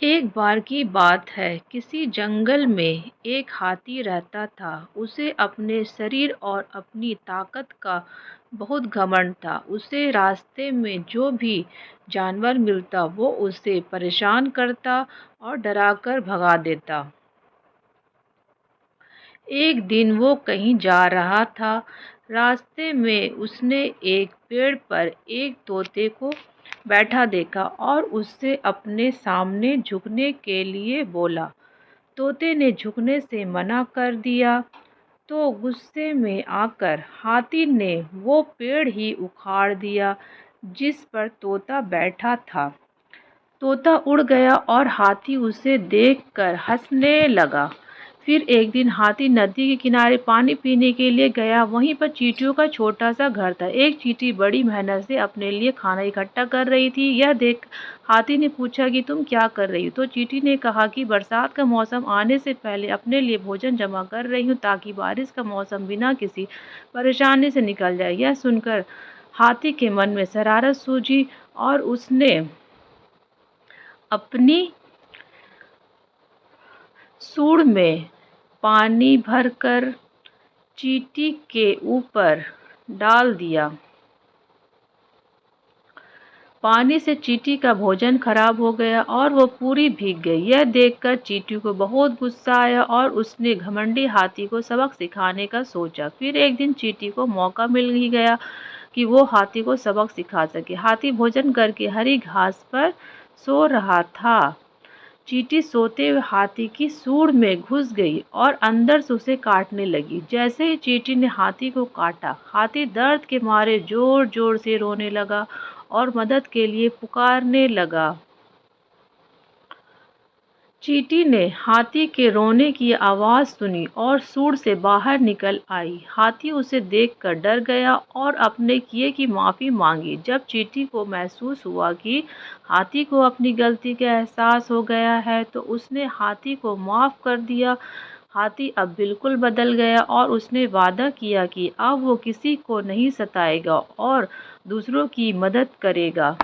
एक बार की बात है, किसी जंगल में एक हाथी रहता था। उसे अपने शरीर और अपनी ताकत का बहुत घमंड था। उसे रास्ते में जो भी जानवर मिलता वो उसे परेशान करता और डराकर भगा देता। एक दिन वो कहीं जा रहा था। रास्ते में उसने एक पेड़ पर एक तोते को बैठा देखा और उससे अपने सामने झुकने के लिए बोला। तोते ने झुकने से मना कर दिया, तो गुस्से में आकर हाथी ने वो पेड़ ही उखाड़ दिया जिस पर तोता बैठा था। तोता उड़ गया और हाथी उसे देखकर हंसने लगा। फिर एक दिन हाथी नदी के किनारे पानी पीने के लिए गया। वहीं पर चींटियों का छोटा सा घर था। एक चींटी बड़ी मेहनत से अपने लिए खाना इकट्ठा कर रही थी। यह देख हाथी ने पूछा कि तुम क्या कर रही हो? तो चींटी ने कहा कि बरसात का मौसम आने से पहले अपने लिए भोजन जमा कर रही हूँ, ताकि बारिश का मौसम बिना किसी परेशानी से निकल जाए। यह सुनकर हाथी के मन में शरारत सूझी और उसने अपनी सूंड में पानी भरकर चींटी के ऊपर डाल दिया। पानी से चींटी का भोजन खराब हो गया और वो पूरी भीग गई। यह देखकर चींटी को बहुत गुस्सा आया और उसने घमंडी हाथी को सबक सिखाने का सोचा। फिर एक दिन चींटी को मौका मिल ही गया कि वो हाथी को सबक सिखा सके। हाथी भोजन करके हरी घास पर सो रहा था। चींटी सोते हुए हाथी की सूंड में घुस गई और अंदर से उसे काटने लगी। जैसे ही चींटी ने हाथी को काटा, हाथी दर्द के मारे जोर जोर से रोने लगा और मदद के लिए पुकारने लगा। चींटी ने हाथी के रोने की आवाज़ सुनी और सूंड से बाहर निकल आई। हाथी उसे देखकर डर गया और अपने किए की माफ़ी मांगी। जब चींटी को महसूस हुआ कि हाथी को अपनी गलती का एहसास हो गया है, तो उसने हाथी को माफ़ कर दिया। हाथी अब बिल्कुल बदल गया और उसने वादा किया कि अब वो किसी को नहीं सताएगा और दूसरों की मदद करेगा।